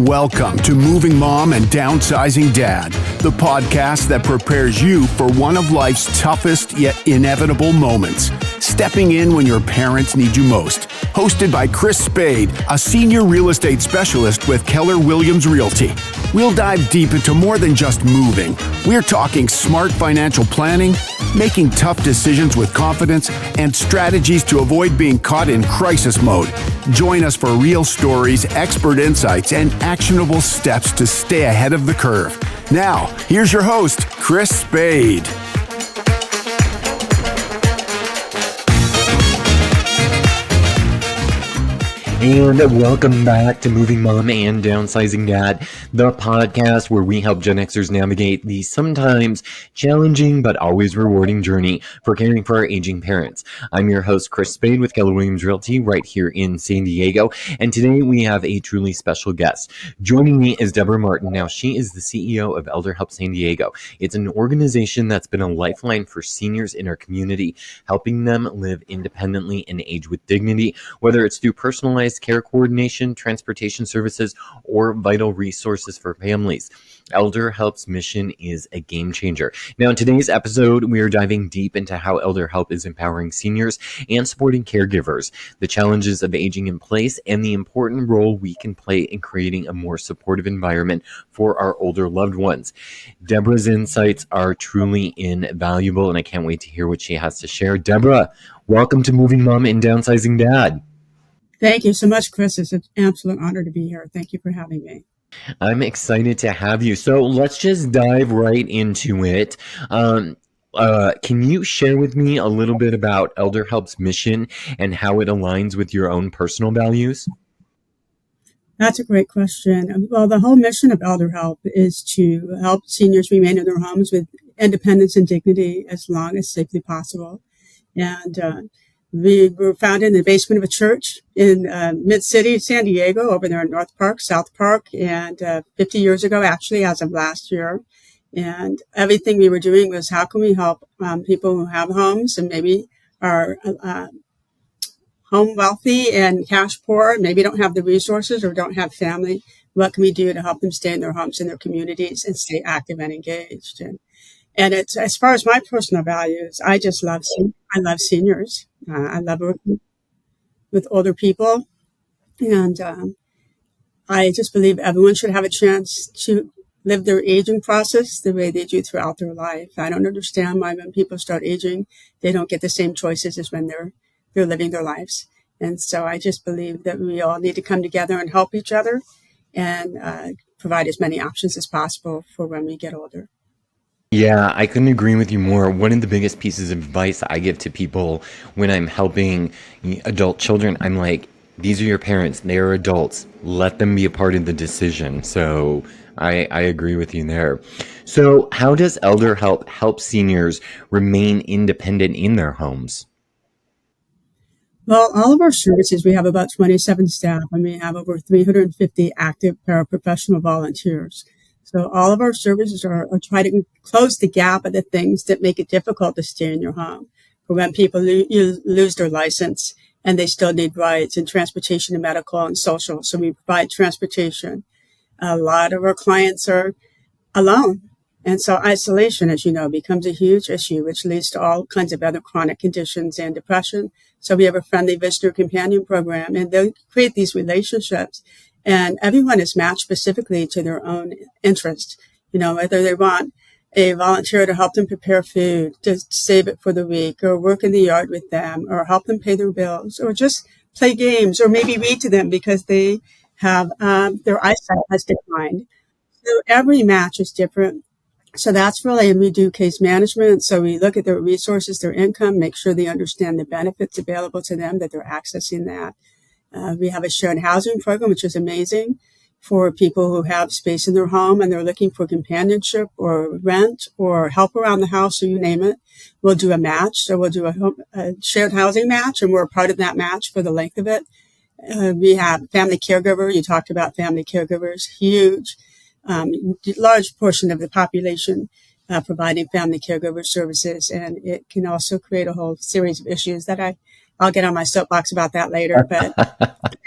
Welcome to Moving Mom and Downsizing Dad, the podcast that prepares you for one of life's toughest yet inevitable moments, stepping in when your parents need you most. Hosted by Chris Spade, a senior real estate specialist with Keller Williams Realty. We'll dive deep into more than just moving. We're talking smart financial planning, making tough decisions with confidence, and strategies to avoid being caught in crisis mode. Join us for real stories, expert insights, and actionable steps to stay ahead of the curve. Now, here's your host, Chris Spade. And welcome back to Moving Mom and Downsizing Dad, the podcast where we help Gen Xers navigate the sometimes challenging but always rewarding journey for caring for our aging parents. I'm your host, Chris Spade with Keller Williams Realty right here in San Diego. And today we have a truly special guest. Joining me is Deborah Martin. Now, she is the CEO of ElderHelp San Diego. It's an organization that's been a lifeline for seniors in our community, helping them live independently and age with dignity, whether it's through personalized care coordination, transportation services, or vital resources for families. ElderHelp's mission is a game changer. Now, in today's episode, we are diving deep into how ElderHelp is empowering seniors and supporting caregivers, the challenges of aging in place, and the important role we can play in creating a more supportive environment for our older loved ones. Deborah's insights are truly invaluable, and I can't wait to hear what she has to share. Deborah, welcome to Moving Mom and Downsizing Dad. Thank you so much, Chris. It's an absolute honor to be here. Thank you for having me. I'm excited to have you. So let's just dive right into it. Can you share with me a little bit about ElderHelp's mission and how it aligns with your own personal values? That's a great question. Well, the whole mission of ElderHelp is to help seniors remain in their homes with independence and dignity as long as safely possible. And we were founded in the basement of a church in mid-city San Diego, over there in North Park, South Park, and 50 years ago, actually, as of last year. And everything we were doing was, how can we help people who have homes and maybe are home wealthy and cash poor, maybe don't have the resources or don't have family. What can we do to help them stay in their homes, in their communities, and stay active and engaged? And it's, as far as my personal values, I love seniors. I love working with older people. And I just believe everyone should have a chance to live their aging process the way they do throughout their life. I don't understand why when people start aging, they don't get the same choices as when they're living their lives. And so I just believe that we all need to come together and help each other and provide as many options as possible for when we get older. Yeah, I couldn't agree with you more. One of the biggest pieces of advice I give to people when I'm helping adult children, I'm like, these are your parents. They are adults. Let them be a part of the decision. So I agree with you there. So how does ElderHelp help seniors remain independent in their homes? Well, all of our services, we have about 27 staff, and we have over 350 active paraprofessional volunteers. So all of our services are trying to close the gap of the things that make it difficult to stay in your home. For when people lose their license and they still need rides and transportation and medical and social. So we provide transportation. A lot of our clients are alone. And so isolation, as you know, becomes a huge issue, which leads to all kinds of other chronic conditions and depression. So we have a friendly visitor companion program, and they create these relationships. And everyone is matched specifically to their own interest. You know, whether they want a volunteer to help them prepare food, to save it for the week, or work in the yard with them, or help them pay their bills, or just play games, or maybe read to them because they have their eyesight has declined. So every match is different. So that's really, and we do case management. So we look at their resources, their income, make sure they understand the benefits available to them, that they're accessing that. We have a shared housing program, which is amazing for people who have space in their home and they're looking for companionship or rent or help around the house, or you name it. We'll do a match. So we'll do a shared housing match, and we're a part of that match for the length of it. We have family caregiver. You talked about family caregivers, huge, large portion of the population providing family caregiver services. And it can also create a whole series of issues that I'll get on my soapbox about that later. But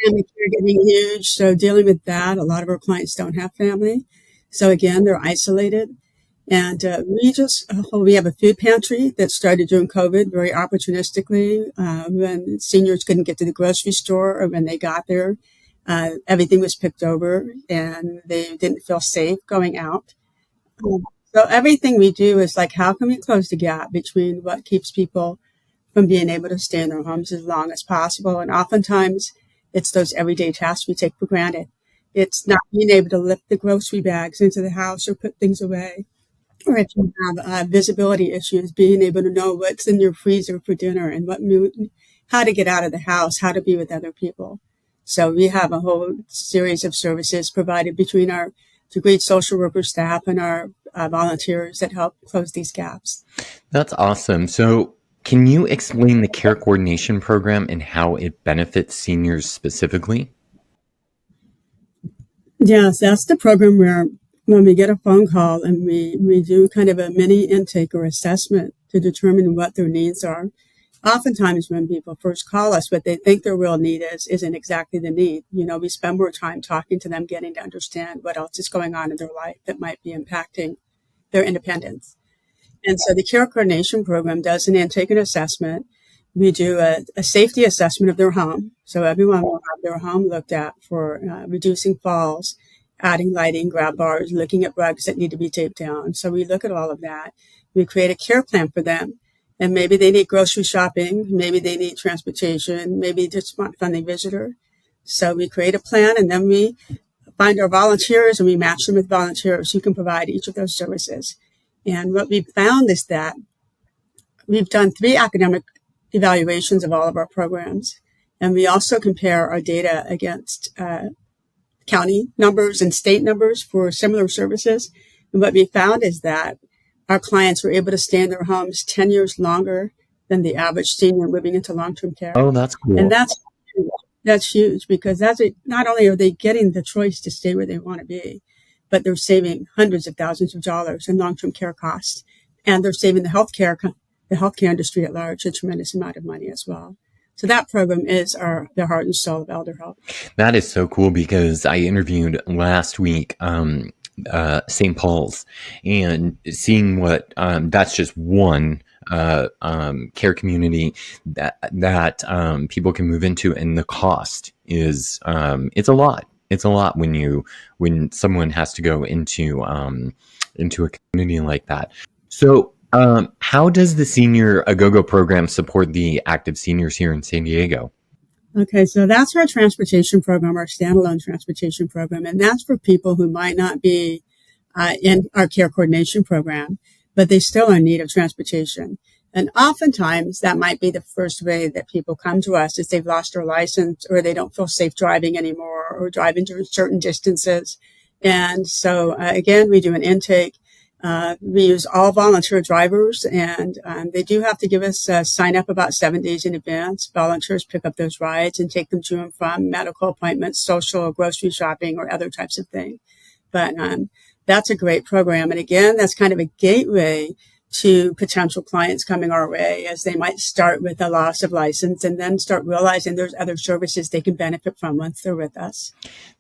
family getting huge. So dealing with that, a lot of our clients don't have family. So again, they're isolated. And we have a food pantry that started during COVID very opportunistically. When seniors couldn't get to the grocery store or when they got there, everything was picked over and they didn't feel safe going out. So everything we do is like, how can we close the gap between what keeps people from being able to stay in their homes as long as possible? And oftentimes it's those everyday tasks we take for granted. It's not being able to lift the grocery bags into the house or put things away. Or if you have visibility issues, being able to know what's in your freezer for dinner and how to get out of the house, how to be with other people. So we have a whole series of services provided between our degreed social worker staff and our volunteers that help close these gaps. That's awesome. So can you explain the care coordination program and how it benefits seniors specifically? Yes, that's the program where when we get a phone call and we do kind of a mini intake or assessment to determine what their needs are. Oftentimes when people first call us, what they think their real need isn't exactly the need. We spend more time talking to them, getting to understand what else is going on in their life that might be impacting their independence. And so the care coordination program does an intake and assessment. We do a safety assessment of their home. So everyone will have their home looked at for reducing falls, adding lighting, grab bars, looking at rugs that need to be taped down. So we look at all of that. We create a care plan for them. And maybe they need grocery shopping. Maybe they need transportation. Maybe they just want a friendly visitor. So we create a plan and then we find our volunteers and we match them with volunteers who can provide each of those services. And what we've found is that we've done 3 academic evaluations of all of our programs. And we also compare our data against county numbers and state numbers for similar services. And what we found is that our clients were able to stay in their homes 10 years longer than the average senior moving into long-term care. Oh, that's cool. And that's huge because not only are they getting the choice to stay where they want to be, but they're saving hundreds of thousands of dollars in long-term care costs. And they're saving the healthcare industry at large a tremendous amount of money as well. So that program is the heart and soul of ElderHelp. That is so cool because I interviewed last week St. Paul's and seeing what that's just one care community that people can move into, and the cost is it's a lot. It's a lot when someone has to go into a community like that. So how does the Senior A-Go-Go program support the active seniors here in San Diego? Okay, so that's our transportation program, our standalone transportation program, and that's for people who might not be in our care coordination program, but they still are in need of transportation. And oftentimes that might be the first way that people come to us is they've lost their license or they don't feel safe driving anymore or driving to certain distances. And so again, we do an intake. We use all volunteer drivers, and they do have to give us a sign up about 7 days in advance. Volunteers pick up those rides and take them to and from medical appointments, social, grocery shopping, or other types of things. But that's a great program. And again, that's kind of a gateway to potential clients coming our way, as they might start with a loss of license and then start realizing there's other services they can benefit from once they're with us.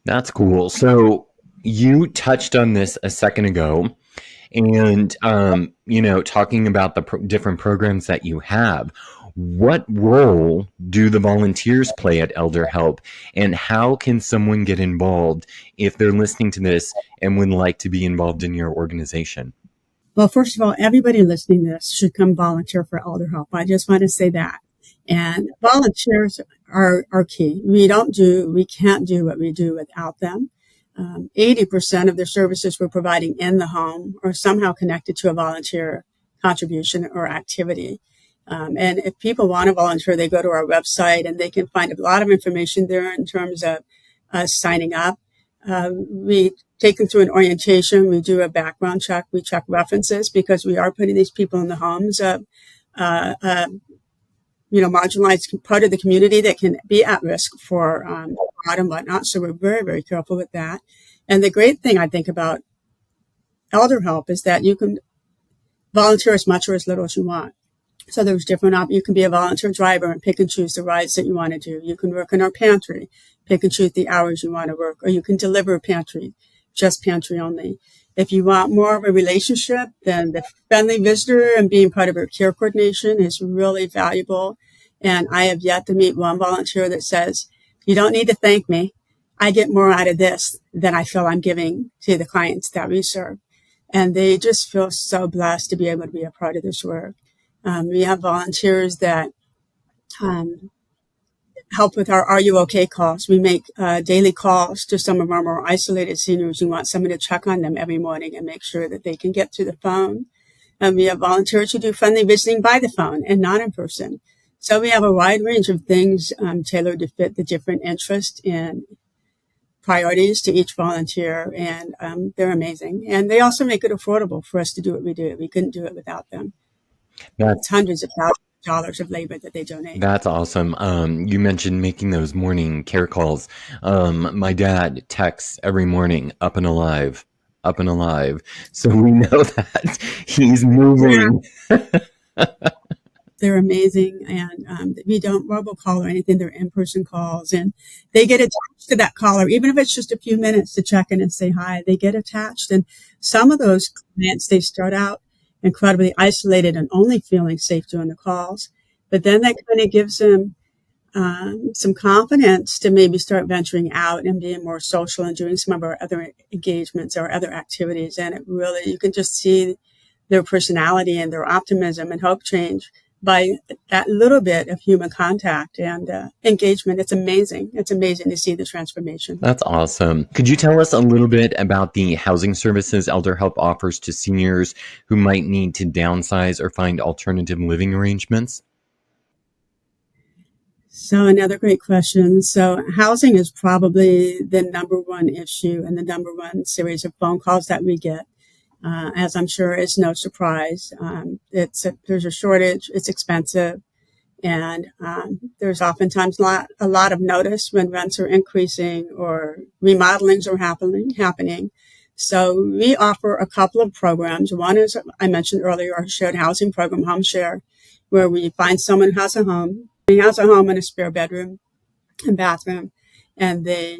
That's cool. So you touched on this a second ago. And, talking about the different programs that you have, what role do the volunteers play at ElderHelp, and how can someone get involved if they're listening to this and would like to be involved in your organization? Well, first of all, everybody listening to this should come volunteer for ElderHelp. I just want to say that. And volunteers are key. We can't do what we do without them. 80% of the services we're providing in the home are somehow connected to a volunteer contribution or activity. And if people want to volunteer, they go to our website and they can find a lot of information there in terms of signing up. We take them through an orientation. We do a background check. We check references because we are putting these people in the homes of, marginalized part of the community that can be at risk for fraud and whatnot. So we're very, very careful with that. And the great thing I think about ElderHelp is that you can volunteer as much or as little as you want. So there's different you can be a volunteer driver and pick and choose the rides that you want to do. You can work in our pantry. pick and choose the hours you want to work, or you can deliver pantry, just pantry only. If you want more of a relationship, then the friendly visitor and being part of our care coordination is really valuable. And I have yet to meet one volunteer that says, you don't need to thank me. I get more out of this than I feel I'm giving to the clients that we serve. And they just feel so blessed to be able to be a part of this work. We have volunteers that help with our Are You OK calls. We make daily calls to some of our more isolated seniors who want someone to check on them every morning and make sure that they can get to the phone. And we have volunteers who do friendly visiting by the phone and not in person. So we have a wide range of things tailored to fit the different interests and priorities to each volunteer, and they're amazing. And they also make it affordable for us to do what we do. We couldn't do it without them. It's hundreds of thousands of dollars of labor that they donate. That's awesome. You mentioned making those morning care calls. My dad texts every morning, up and alive. So we know that he's moving. Yeah. They're amazing, and we don't robocall or anything. They're in-person calls, and they get attached to that caller, even if it's just a few minutes to check in and say hi. They get attached, and some of those clients, they start out incredibly isolated and only feeling safe doing the calls, but then that kind of gives them some confidence to maybe start venturing out and being more social and doing some of our other engagements or other activities. And it really, you can just see their personality and their optimism and hope change by that little bit of human contact and engagement. It's amazing. It's amazing to see the transformation. That's awesome. Could you tell us a little bit about the housing services ElderHelp offers to seniors who might need to downsize or find alternative living arrangements? So another great question. So housing is probably the number one issue and the number one series of phone calls that we get. As I'm sure is no surprise. There's a shortage, it's expensive, and there's oftentimes a lot of notice when rents are increasing or remodelings are happening. So we offer a couple of programs. One is, I mentioned earlier, our shared housing program, Home Share, where we find someone who has a home. He has a home and a spare bedroom and bathroom, and they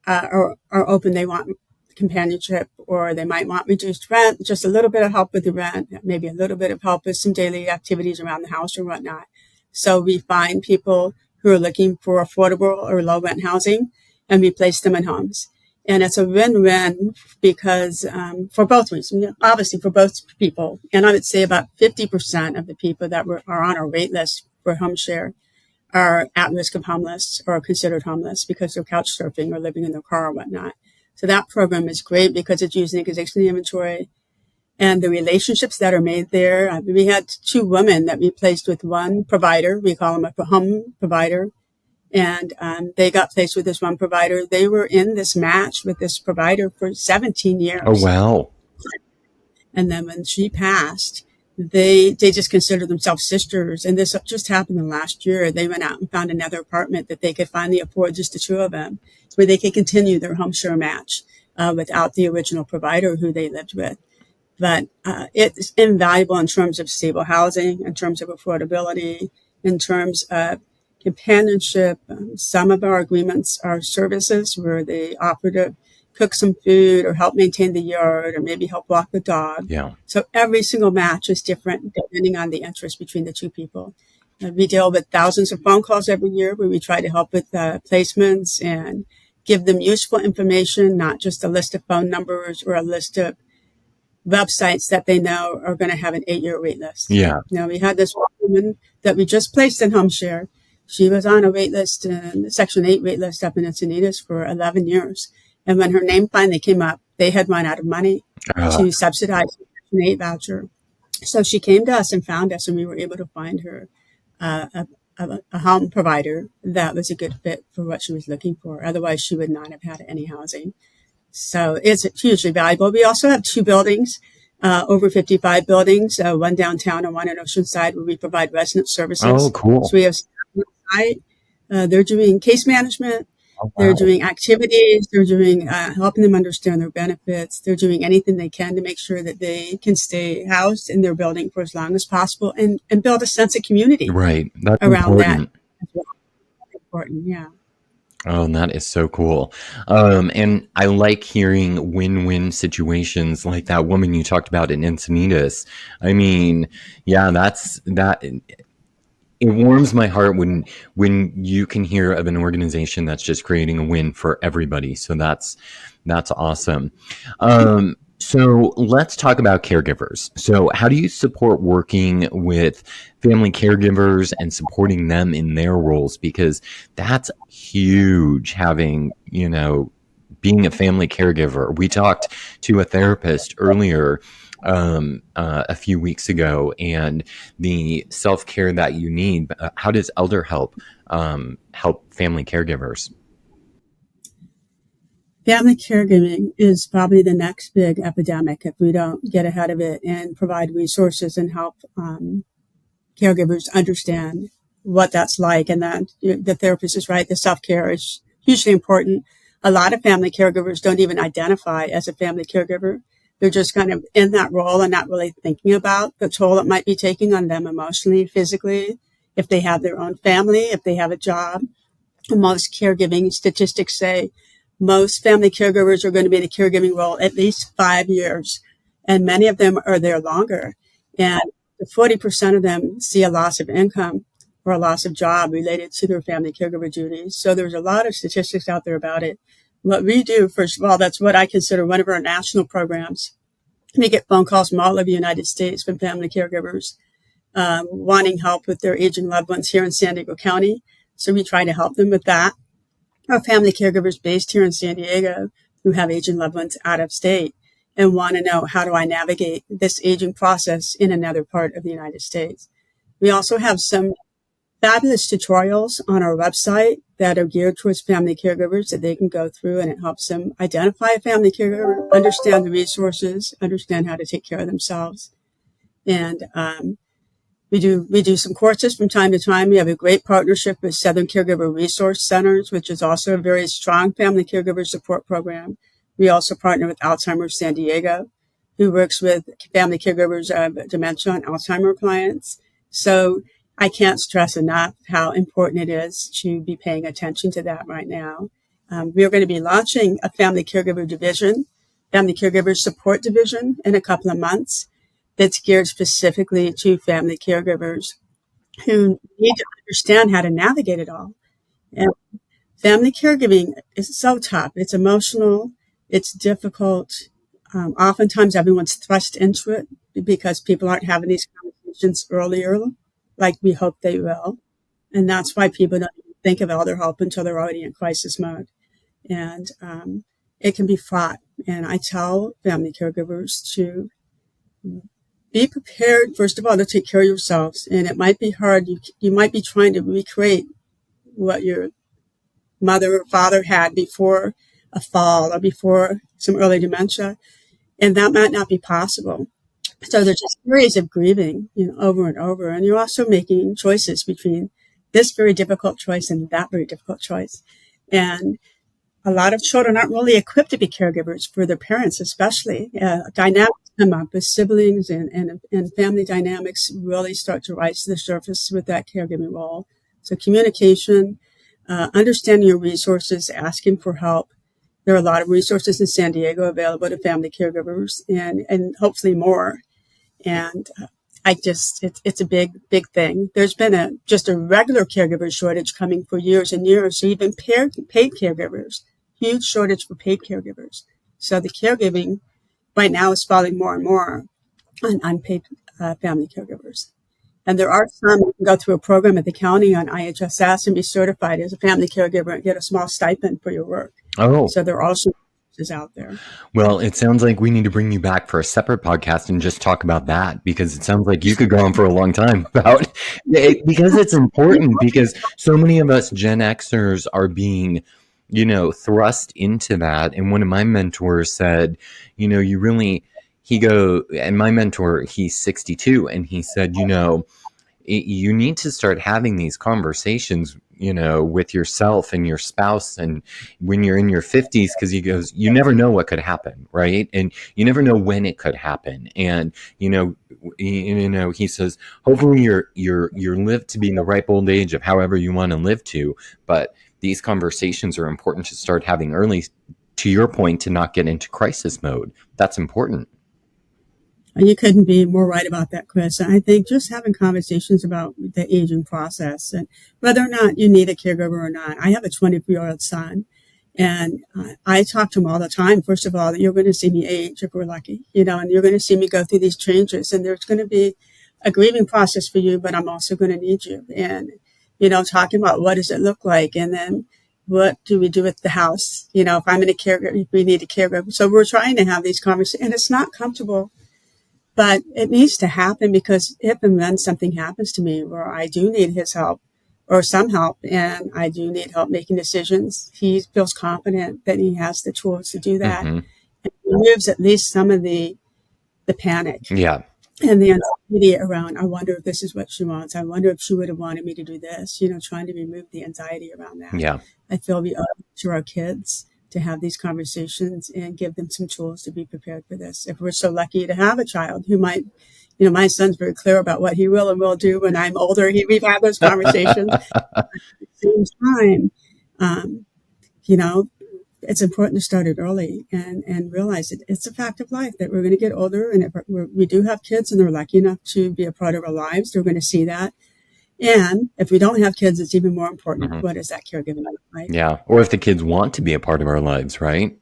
are open. They want companionship, or they might want reduced rent, just a little bit of help with the rent, maybe a little bit of help with some daily activities around the house or whatnot. So we find people who are looking for affordable or low rent housing, and we place them in homes. And it's a win-win because for both reasons, obviously for both people. And I would say about 50% of the people that are on our wait list for Home Share are at risk of homeless or considered homeless because they're couch surfing or living in their car or whatnot. So that program is great because it's using existing inventory and the relationships that are made there. We had two women that we placed with one provider. We call them a home provider. And they got placed with this one provider. They were in this match with this provider for 17 years. Oh, wow. And then when she passed, they just considered themselves sisters. And this just happened in last year. They went out and found another apartment that they could finally afford, just the two of them, where they could continue their home share match without the original provider who they lived with. But it's invaluable in terms of stable housing, in terms of affordability, in terms of companionship. Some of our agreements are services where they offer to cook some food or help maintain the yard or maybe help walk the dog. Yeah. So every single match is different depending on the interest between the two people. We deal with thousands of phone calls every year where we try to help with placements and give them useful information, not just a list of phone numbers or a list of websites that they know are going to have an 8-year wait list. Yeah. Now, we had this woman that we just placed in Home Share. She was on a wait list, Section 8 wait list up in Encinitas for 11 years. And when her name finally came up, they had run out of money to subsidize the Section 8 voucher. So she came to us and found us, and we were able to find her a home provider that was a good fit for what she was looking for. Otherwise, she would not have had any housing. So it's hugely valuable. We also have two buildings, over 55 buildings, one downtown and one in Oceanside, where we provide resident services. Oh, cool. So we have site. They're doing case management. Oh, wow. They're doing activities. They're doing helping them understand their benefits. They're doing anything they can to make sure that they can stay housed in their building for as long as possible and build a sense of community. Right. That's around important. that. That's important, yeah. Oh, and that is so cool. And I like hearing win-win situations like that woman you talked about in Encinitas. I mean, yeah, that. It warms my heart when you can hear of an organization that's just creating a win for everybody. So that's awesome. So let's talk about caregivers. So how do you support working with family caregivers and supporting them in their roles? Because that's huge, having, being a family caregiver. We talked to a therapist earlier a few weeks ago, and the self-care that you need. How does ElderHelp help family caregivers? Family caregiving is probably the next big epidemic if we don't get ahead of it and provide resources and help caregivers understand what that's like. And that the therapist is right. The self-care is hugely important. A lot of family caregivers don't even identify as a family caregiver. They're just kind of in that role and not really thinking about the toll it might be taking on them emotionally, physically, if they have their own family, if they have a job. Most caregiving statistics say most family caregivers are going to be in a caregiving role at least 5 years, and many of them are there longer. And 40% of them see a loss of income or a loss of job related to their family caregiver duties. So there's a lot of statistics out there about it. What we do, first of all, that's what I consider one of our national programs. We get phone calls from all over the United States from family caregivers wanting help with their aging loved ones here in San Diego County. So we try to help them with that. Our family caregivers based here in San Diego who have aging loved ones out of state and want to know, how do I navigate this aging process in another part of the United States? We also have some fabulous tutorials on our website that are geared towards family caregivers that they can go through, and it helps them identify a family caregiver, understand the resources, understand how to take care of themselves. And we do some courses from time to time. We have a great partnership with Southern Caregiver Resource Centers, which is also a very strong family caregiver support program. We also partner with Alzheimer's San Diego, who works with family caregivers of dementia and Alzheimer clients. So I can't stress enough how important it is to be paying attention to that right now. We are going to be launching a family caregiver division, family caregiver support division, in a couple of months that's geared specifically to family caregivers who need to understand how to navigate it all. And family caregiving is so tough. It's emotional. It's difficult. Oftentimes everyone's thrust into it because people aren't having these conversations earlier like we hope they will. And that's why people don't even think of ElderHelp until they're already in crisis mode. And it can be fraught. And I tell family caregivers to be prepared, first of all, to take care of yourselves. And it might be hard. You might be trying to recreate what your mother or father had before a fall or before some early dementia. And that might not be possible. So there's a series of grieving, over and over. And you're also making choices between this very difficult choice and that very difficult choice. And a lot of children aren't really equipped to be caregivers for their parents, especially. Dynamics come up with siblings and family dynamics really start to rise to the surface with that caregiving role. So communication, understanding your resources, asking for help. There are a lot of resources in San Diego available to family caregivers and hopefully more. And it's a big thing. There's been just a regular caregiver shortage coming for years and years. So even paid caregivers, huge shortage for paid caregivers. So the caregiving right now is falling more and more on unpaid family caregivers. And there are some who can go through a program at the county on IHSS and be certified as a family caregiver and get a small stipend for your work. Oh, So there are also resources out there. well, it sounds like we need to bring you back for a separate podcast and just talk about that, because it sounds like you could go on for a long time about it, because it's important, because so many of us Gen Xers are being, thrust into that. And one of my mentors said, and my mentor, he's 62, and he said, you need to start having these conversations, with yourself and your spouse, and when you're in your 50s, because he goes, you never know what could happen, right? And you never know when it could happen. And he says, hopefully you're lived to be in the ripe old age of however you want to live to, but these conversations are important to start having early, to your point, to not get into crisis mode. That's important. You couldn't be more right about that, Chris. I think just having conversations about the aging process and whether or not you need a caregiver or not. I have a 24-year-old son, and I talk to him all the time. First of all, that you're going to see me age if we're lucky, and you're going to see me go through these changes, and there's going to be a grieving process for you, but I'm also going to need you. And, talking about what does it look like, and then what do we do with the house? If I'm in a caregiver, if we need a caregiver. So we're trying to have these conversations, and it's not comfortable. But it needs to happen, because if and when something happens to me where I do need his help or some help, and I do need help making decisions, he feels confident that he has the tools to do that. Mm-hmm. And removes at least some of the panic. Yeah. And the anxiety around, I wonder if this is what she wants. I wonder if she would have wanted me to do this, trying to remove the anxiety around that. Yeah. I feel we owe it to our kids to have these conversations and give them some tools to be prepared for this. If we're so lucky to have a child who might, my son's very clear about what he will and will do when I'm older. We've had those conversations. At the same time, it's important to start it early and realize that it's a fact of life that we're going to get older. And if we do have kids and they're lucky enough to be a part of our lives, they're going to see that. And if we don't have kids, it's even more important. Mm-hmm. What is that caregiving look like? Yeah. Or if the kids want to be a part of our lives, right?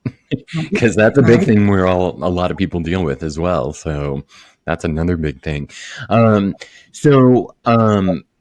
Because that's a big thing a lot of people deal with as well. So that's another big thing.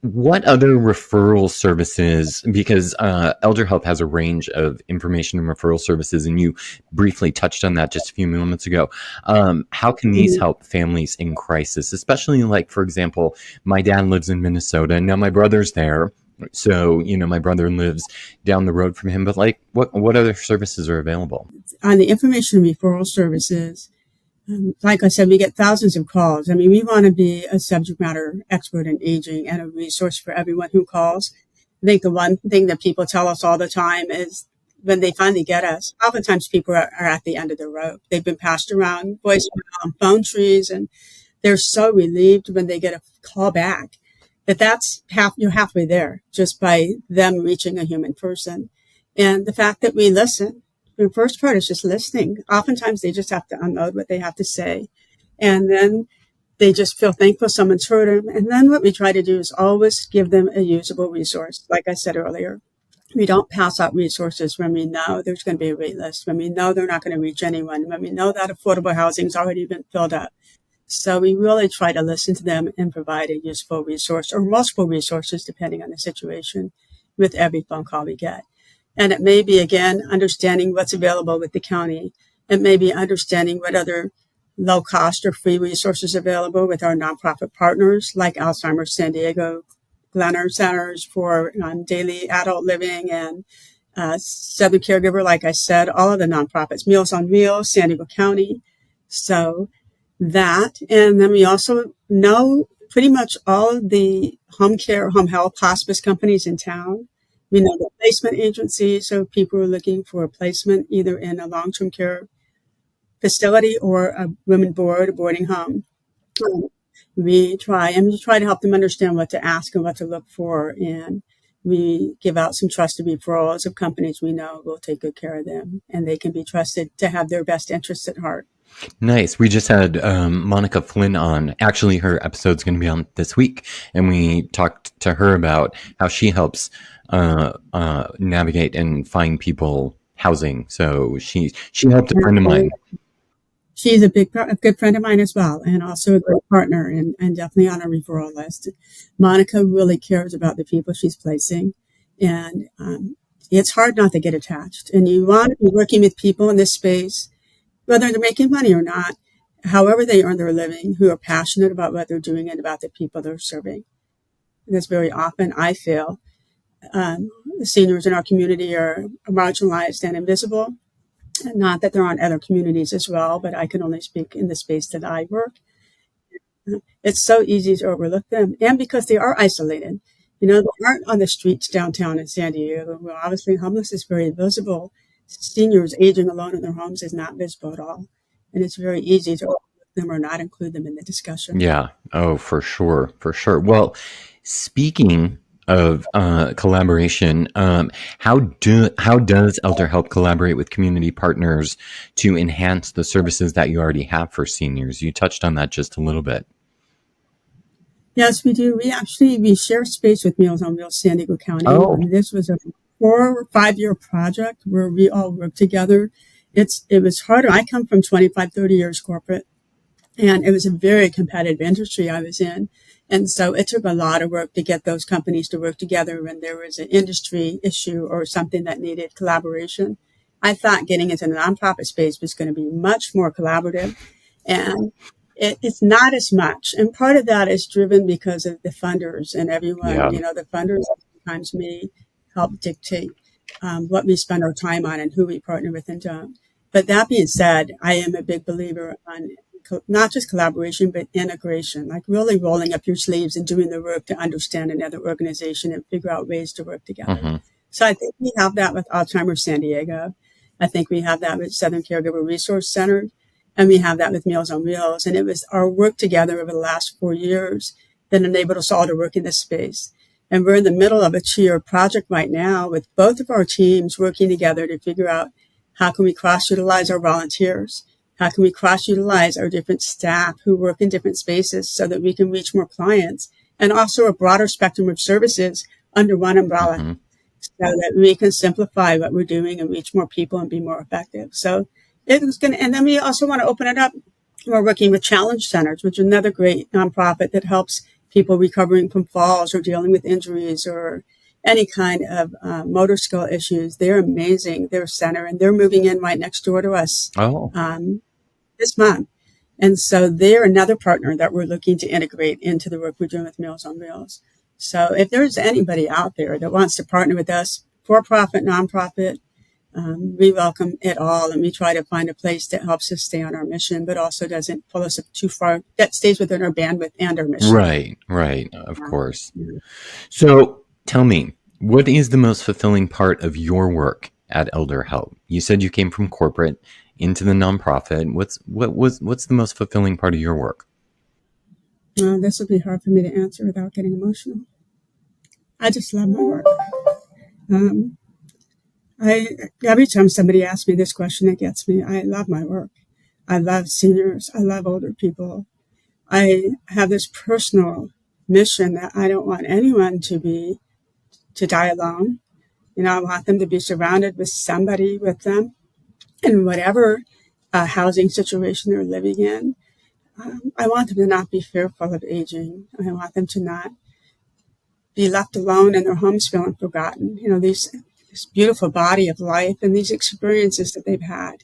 What other referral services, because ElderHelp has a range of information and referral services, and you briefly touched on that just a few moments ago. How can these help families in crisis, especially like, for example, my dad lives in Minnesota, and now my brother's there. So, my brother lives down the road from him, but like what other services are available? On the information referral services, like I said, we get thousands of calls. I mean, we want to be a subject matter expert in aging and a resource for everyone who calls. I think the one thing that people tell us all the time is when they finally get us, oftentimes people are at the end of the rope. They've been passed around voicemail and phone trees, and they're so relieved when they get a call back that's you're halfway there just by them reaching a human person. And the fact that we listen. The first part is just listening. Oftentimes they just have to unload what they have to say. And then they just feel thankful someone's heard them. And then what we try to do is always give them a usable resource. Like I said earlier, we don't pass out resources when we know there's going to be a wait list, when we know they're not going to reach anyone, when we know that affordable housing's already been filled up. So we really try to listen to them and provide a useful resource or multiple resources, depending on the situation, with every phone call we get. And it may be, again, understanding what's available with the county. It may be understanding what other low-cost or free resources are available with our nonprofit partners, like Alzheimer's San Diego, Glenner Centers for daily adult living, and Southern Caregiver, like I said, all of the nonprofits, Meals on Wheels, San Diego County. So that, and then we also know pretty much all of the home care, home health, hospice companies in town. We know the placement agencies, so people are looking for a placement either in a long-term care facility or a women board, a boarding home. We try to help them understand what to ask and what to look for, and we give out some trusted referrals of companies we know will take good care of them, and they can be trusted to have their best interests at heart. Nice. We just had Monica Flynn on. Actually, her episode's going to be on this week, and we talked to her about how she helps navigate and find people housing. So she helped a friend of mine. She's a good friend of mine as well, and also a great partner, and definitely on our referral list. Monica really cares about the people she's placing, and it's hard not to get attached. And you want to be working with people in this space, whether they're making money or not, however they earn their living, who are passionate about what they're doing and about the people they're serving. Because very often I feel the seniors in our community are marginalized and invisible. Not that there aren't other communities as well, but I can only speak in the space that I work. It's so easy to overlook them, and because they are isolated. They aren't on the streets downtown in San Diego. Well, obviously, homeless is very visible. Seniors aging alone in their homes is not visible at all. And it's very easy to overlook them or not include them in the discussion. Yeah. Oh, for sure. For sure. Well, speaking of collaboration. How does ElderHelp collaborate with community partners to enhance the services that you already have for seniors? You touched on that just a little bit. Yes, we do. We share space with Meals on Wheels San Diego County. Oh. This was a 4 or 5 year project where we all worked together. It was harder. I come from 25, 30 years corporate, and it was a very competitive industry I was in. And so it took a lot of work to get those companies to work together when there was an industry issue or something that needed collaboration. I thought getting into the nonprofit space was going to be much more collaborative, and it's not as much. And part of that is driven because of the funders and everyone. Yeah. The funders sometimes may help dictate what we spend our time on and who we partner with and don't. But that being said, I am a big believer on not just collaboration, but integration, like really rolling up your sleeves and doing the work to understand another organization and figure out ways to work together. Mm-hmm. So I think we have that with Alzheimer's San Diego. I think we have that with Southern Caregiver Resource Center, and we have that with Meals on Wheels. And it was our work together over the last 4 years that enabled us all to work in this space. And we're in the middle of a 2-year project right now with both of our teams working together to figure out how can we cross-utilize our volunteers? How can we cross-utilize our different staff who work in different spaces so that we can reach more clients and also a broader spectrum of services under one umbrella, mm-hmm. so that we can simplify what we're doing and reach more people and be more effective. So it's going to, and then we also want to open it up. We're working with Challenge Centers, which is another great nonprofit that helps people recovering from falls or dealing with injuries or any kind of motor skill issues. They're amazing. They're a center, and they're moving in right next door to us this month. And so they're another partner that we're looking to integrate into the work we're doing with Meals on Wheels. So if there's anybody out there that wants to partner with us, for-profit, nonprofit, we welcome it all. And we try to find a place that helps us stay on our mission, but also doesn't pull us up too far, that stays within our bandwidth and our mission. Right. Of course. Yeah. So tell me, what is the most fulfilling part of your work at ElderHelp? You said you came from corporate into the nonprofit. What's the most fulfilling part of your work? This would be hard for me to answer without getting emotional. I just love my work. Every time somebody asks me this question, it gets me. I love my work. I love seniors. I love older people. I have this personal mission that I don't want anyone to die alone. I want them to be surrounded with somebody with them in whatever housing situation they're living in. I want them to not be fearful of aging. I want them to not be left alone in their homes feeling forgotten. This beautiful body of life and these experiences that they've had,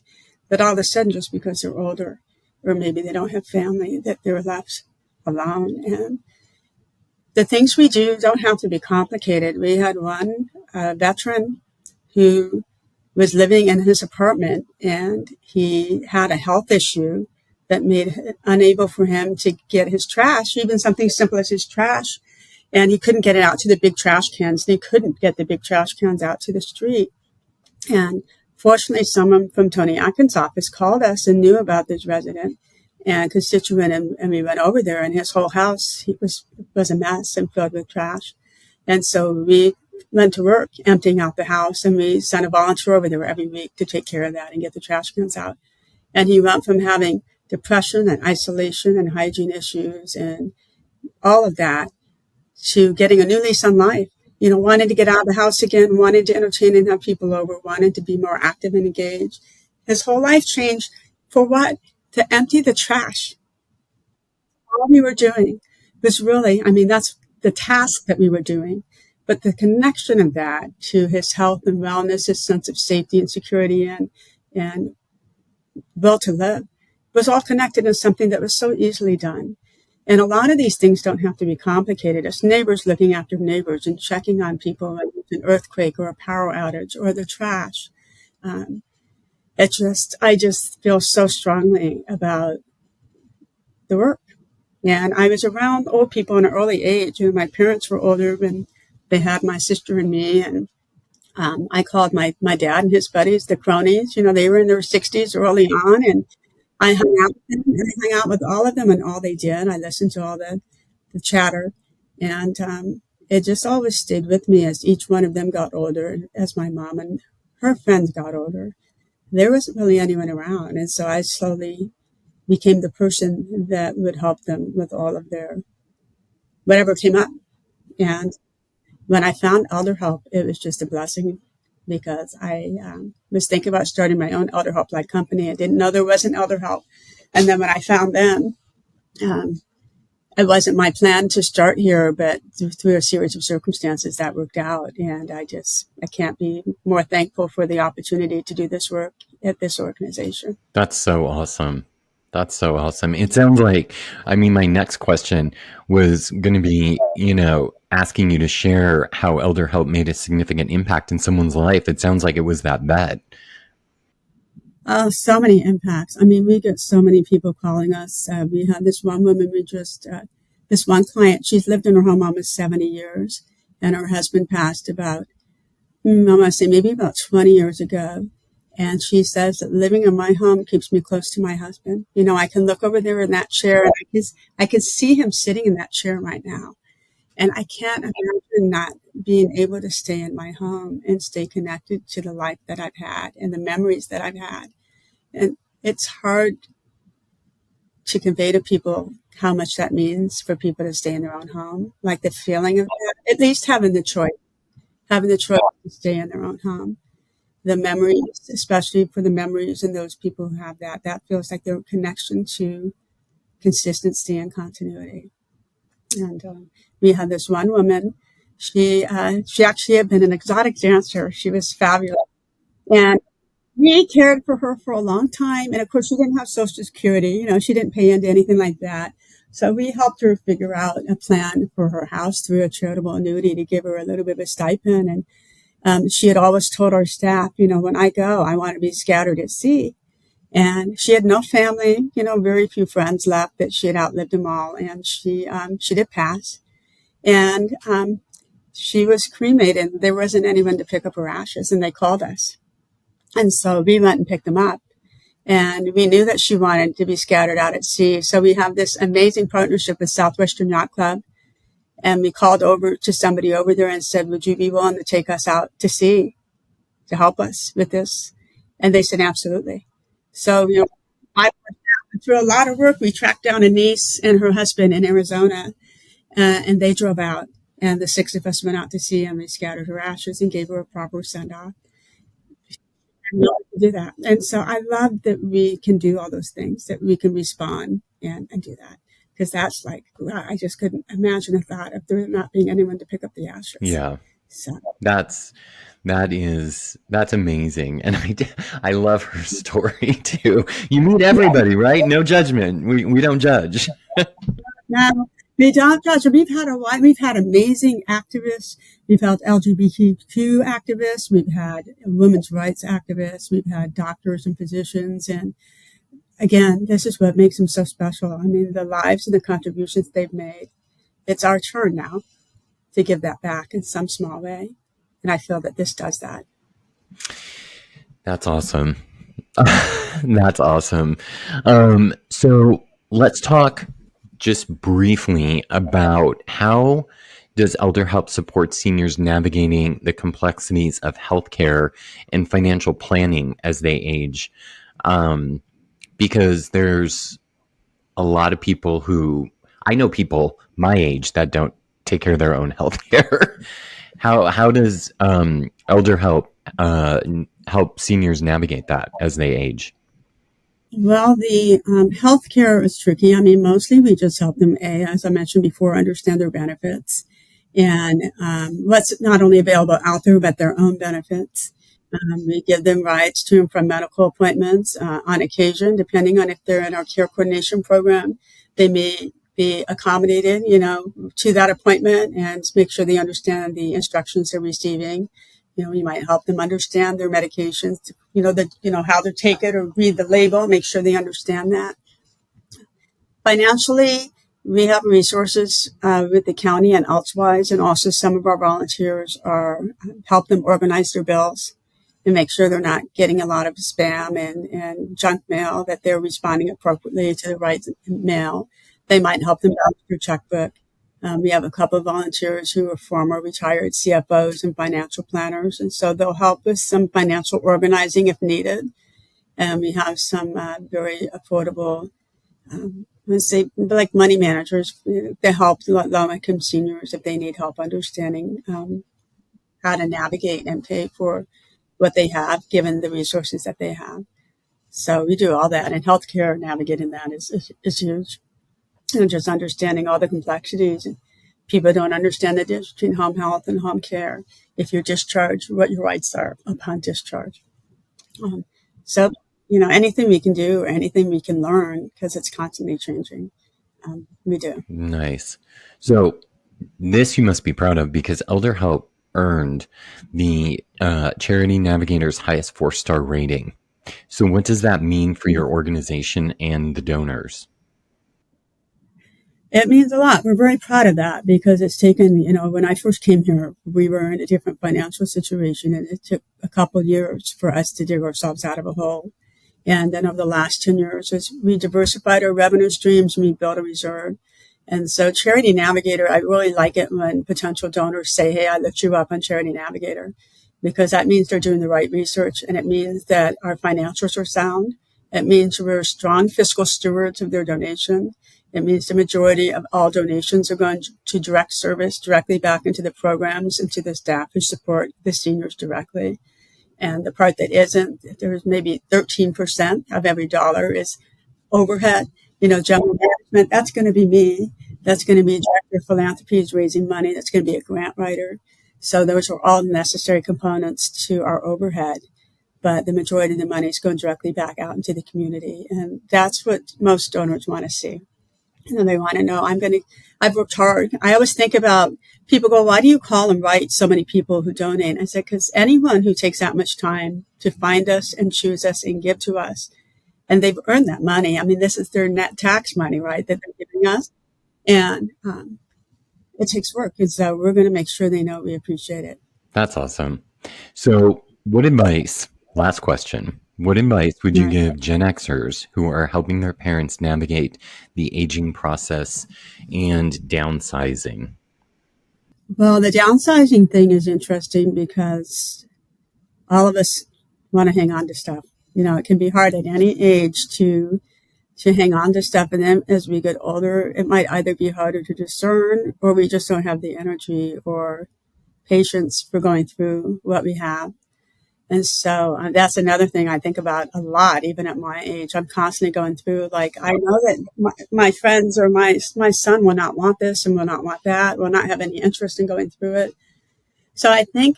that all of a sudden, just because they're older or maybe they don't have family, that they're left alone. And the things we do don't have to be complicated. We had one veteran who was living in his apartment, and he had a health issue that made it unable for him to get his trash, even something simple as his trash. And he couldn't get it out to the big trash cans. He couldn't get the big trash cans out to the street. And fortunately, someone from Tony Atkin's office called us and knew about this resident and constituent, and we went over there, and his whole house was a mess and filled with trash. And so we went to work emptying out the house, and we sent a volunteer over there every week to take care of that and get the trash cans out. And he went from having depression and isolation and hygiene issues and all of that to getting a new lease on life, wanting to get out of the house again, wanting to entertain and have people over, wanting to be more active and engaged. His whole life changed for what? To empty the trash. All we were doing was really, that's the task that we were doing. But the connection of that to his health and wellness, his sense of safety and security and will to live was all connected in something that was so easily done. And a lot of these things don't have to be complicated. It's neighbors looking after neighbors and checking on people when it's an earthquake or a power outage or the trash. I just feel so strongly about the work. And I was around old people in an early age. My parents were older when they had my sister and me. And I called my dad and his buddies the cronies. They were in their 60s early on. And I hung out with them, and I hung out with all of them and all they did. I listened to all the chatter. And it just always stayed with me as each one of them got older, as my mom and her friends got older. There wasn't really anyone around. And so I slowly became the person that would help them with all of their, whatever came up. And when I found ElderHelp, it was just a blessing because I was thinking about starting my own ElderHelp-like company. I didn't know there was an ElderHelp. And then when I found them, it wasn't my plan to start here, but through a series of circumstances that worked out. And I can't be more thankful for the opportunity to do this work at this organization. That's so awesome. That's so awesome. It sounds like, my next question was going to be, asking you to share how ElderHelp made a significant impact in someone's life. It sounds like it was that bad. Oh, so many impacts. We get so many people calling us. We had this one woman, this one client, she's lived in her home almost 70 years, and her husband passed about, I want to say maybe about 20 years ago. And she says that living in my home keeps me close to my husband. I can look over there in that chair, and I can see him sitting in that chair right now. And I can't imagine not being able to stay in my home and stay connected to the life that I've had and the memories that I've had. And it's hard to convey to people how much that means for people to stay in their own home, like the feeling of that, at least having the choice to stay in their own home. The memories, especially for the memories and those people who have that feels like their connection to consistency and continuity. And we had this one woman, she actually had been an exotic dancer. She was fabulous. And we cared for her for a long time. And of course, she didn't have Social Security. She didn't pay into anything like that. So we helped her figure out a plan for her house through a charitable annuity to give her a little bit of a stipend. And she had always told our staff, when I go, I want to be scattered at sea. And she had no family, very few friends left, that she had outlived them all. And she did pass. And she was cremated. There wasn't anyone to pick up her ashes, and they called us. And so we went and picked them up. And we knew that she wanted to be scattered out at sea. So we have this amazing partnership with Southwestern Yacht Club. And we called over to somebody over there and said, would you be willing to take us out to sea to help us with this? And they said, absolutely. So, through a lot of work, we tracked down a niece and her husband in Arizona, and they drove out. And the six of us went out to sea, and we scattered her ashes and gave her a proper send-off. And we could do that. And so I love that we can do all those things, that we can respond and do that. Because that's like, wow, I just couldn't imagine a thought of there not being anyone to pick up the ashes. Yeah. So that's amazing. And I love her story too. You meet everybody, right? No judgment. We don't judge. No, we don't judge. We've had amazing activists. We've had LGBTQ activists. We've had women's rights activists. We've had doctors and physicians. And again, this is what makes them so special. The lives and the contributions they've made. It's our turn now to give that back in some small way. And I feel that this does that. That's awesome. That's awesome. So let's talk just briefly about how does ElderHelp support seniors navigating the complexities of healthcare and financial planning as they age? Because there's a lot of people I know people my age that don't take care of their own health care. How does ElderHelp help seniors navigate that as they age? Well, the healthcare is tricky. Mostly we just help them, as I mentioned before, understand their benefits and what's not only available out there, but their own benefits. We give them rides to and from medical appointments on occasion, depending on if they're in our care coordination program. They may be accommodated, to that appointment and make sure they understand the instructions they're receiving. We might help them understand their medications, how to take it or read the label, make sure they understand that. Financially, we have resources with the county and elsewise, and also some of our volunteers help them organize their bills and make sure they're not getting a lot of spam and junk mail, that they're responding appropriately to the right mail. They might help them balance their checkbook. We have a couple of volunteers who are former retired CFOs and financial planners, and so they'll help with some financial organizing if needed. And we have some very affordable, let's say, like money managers. They help low-income seniors if they need help understanding how to navigate and pay for what they have, given the resources that they have. So we do all that, and healthcare navigating that is huge. And just understanding all the complexities. People don't understand the difference between home health and home care. If you're discharged, what your rights are upon discharge. So, anything we can do or anything we can learn, because it's constantly changing, we do. Nice. So this you must be proud of, because ElderHelp earned the Charity Navigator's highest 4-star rating. So what does that mean for your organization and the donors? It means a lot. We're very proud of that, because it's taken, when I first came here, we were in a different financial situation, and it took a couple of years for us to dig ourselves out of a hole. And then over the last 10 years, as we diversified our revenue streams and we built a reserve. And so Charity Navigator, I really like it when potential donors say, hey, I looked you up on Charity Navigator, because that means they're doing the right research, and it means that our financials are sound. It means we're strong fiscal stewards of their donation. It means the majority of all donations are going to direct service directly back into the programs and to the staff who support the seniors directly. And the part that isn't, there's maybe 13% of every dollar is overhead. General management, that's going to be me. That's going to be director of philanthropies raising money. That's going to be a grant writer. So those are all necessary components to our overhead. But the majority of the money is going directly back out into the community. And that's what most donors want to see. They want to know, I've worked hard. I always think about, people go, why do you call and write so many people who donate? I said, because anyone who takes that much time to find us and choose us and give to us, and they've earned that money. I mean, this is their net tax money, right, that they're giving us. And it takes work. And so we're going to make sure they know we appreciate it. That's awesome. So last question, what advice would you give Gen Xers who are helping their parents navigate the aging process and downsizing? Well, the downsizing thing is interesting, because all of us want to hang on to stuff. It can be hard at any age to hang on to stuff. And then as we get older, it might either be harder to discern, or we just don't have the energy or patience for going through what we have. And so that's another thing I think about a lot, even at my age. I'm constantly going through, like, I know that my friends or my son will not want this and will not want that, will not have any interest in going through it. So I think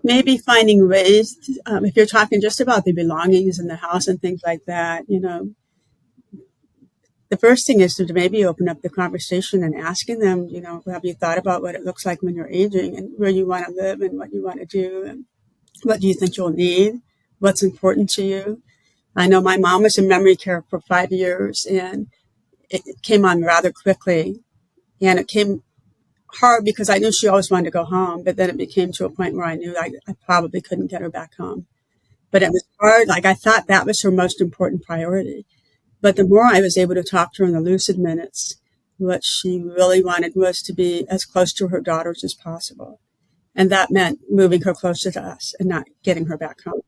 maybe finding ways, if you're talking just about the belongings in the house and things like that, the first thing is to maybe open up the conversation and asking them, have you thought about what it looks like when you're aging, and where you want to live and what you want to do, and what do you think you'll need? What's important to you? I know my mom was in memory care for 5 years, and it came on rather quickly. And it came hard because I knew she always wanted to go home, but then it became to a point where I knew I probably couldn't get her back home. But it was hard. Like, I thought that was her most important priority. But the more I was able to talk to her in the lucid minutes, what she really wanted was to be as close to her daughters as possible. And that meant moving her closer to us and not getting her back home.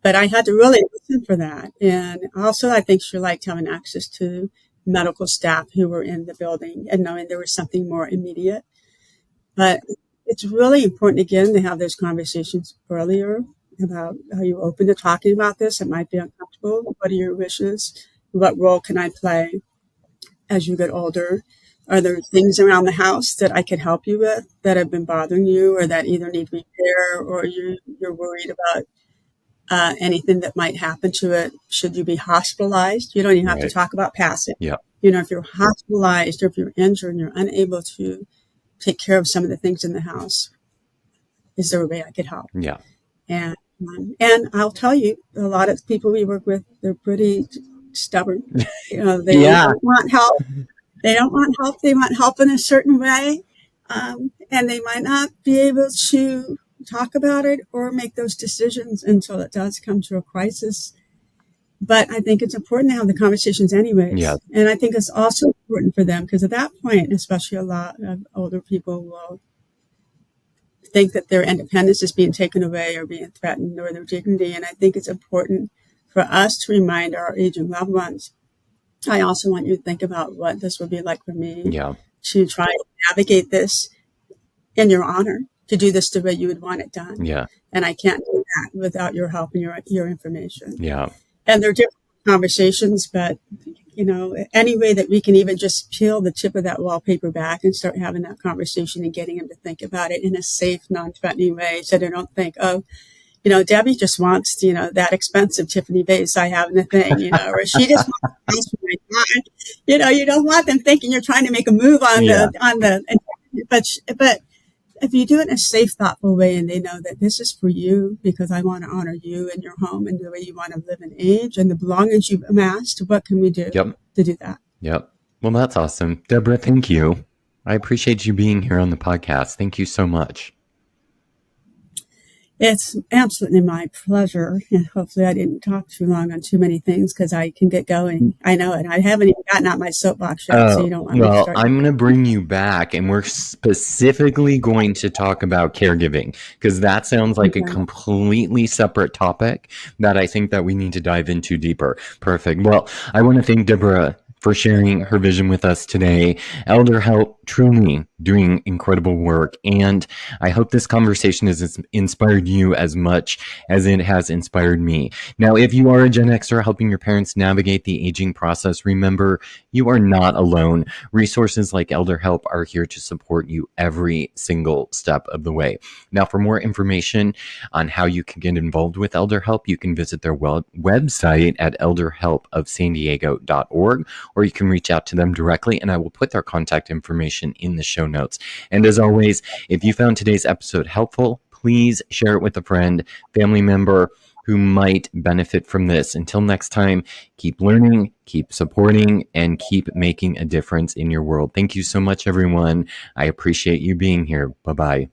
But I had to really listen for that. And also, I think she liked having access to medical staff who were in the building and knowing there was something more immediate. But it's really important, again, to have those conversations earlier about, are you open to talking about this? It might be uncomfortable. What are your wishes? What role can I play as you get older? Are there things around the house that I can help you with that have been bothering you, or that either need repair, or you're worried about anything that might happen to it? Should you be hospitalized? You don't even have to talk about passing. Yeah. If you're hospitalized or if you're injured and you're unable to take care of some of the things in the house, is there a way I could help? Yeah. And I'll tell you, a lot of people we work with, they're pretty stubborn. They don't want help. They don't want help. They want help in a certain way. And they might not be able to talk about it or make those decisions until it does come to a crisis. But I think it's important to have the conversations anyways. Yeah. And I think it's also important for them because at that point, especially a lot of older people will think that their independence is being taken away or being threatened or their dignity. And I think it's important for us to remind our aging loved ones. I also want you to think about what this would be like for me Yeah. to try and navigate this in your honor, to do this the way you would want it done. Yeah. And I can't do that without your help and your information. Yeah. And they're different conversations, but any way that we can even just peel the tip of that wallpaper back and start having that conversation and getting them to think about it in a safe, non-threatening way, so they don't think, oh, Debbie just wants, that expensive Tiffany vase I have in the thing, or she just wants my time. You don't want them thinking you're trying to make a move on but if you do it in a safe, thoughtful way, and they know that this is for you because I want to honor you and your home and the way you want to live and age and the belongings you've amassed, what can we do to do that? Yep. Well, that's awesome. Deborah, thank you. I appreciate you being here on the podcast. Thank you so much. It's absolutely my pleasure. And hopefully I didn't talk too long on too many things because I can get going. I know it. I haven't even gotten out my soapbox yet, so you don't want me to start. I'm going to bring you back, and we're specifically going to talk about caregiving because that sounds like a completely separate topic that I think that we need to dive into deeper. Perfect. Well, I want to thank Deborah for sharing her vision with us today. ElderHelp truly doing incredible work. And I hope this conversation has inspired you as much as it has inspired me. Now, if you are a Gen Xer helping your parents navigate the aging process, remember, you are not alone. Resources like ElderHelp are here to support you every single step of the way. Now, for more information on how you can get involved with ElderHelp, you can visit their website at elderhelpofsandiego.org, or you can reach out to them directly, and I will put their contact information in the show notes. And as always, if you found today's episode helpful, please share it with a friend, family member who might benefit from this. Until next time, keep learning, keep supporting, and keep making a difference in your world. Thank you so much, everyone. I appreciate you being here. Bye-bye.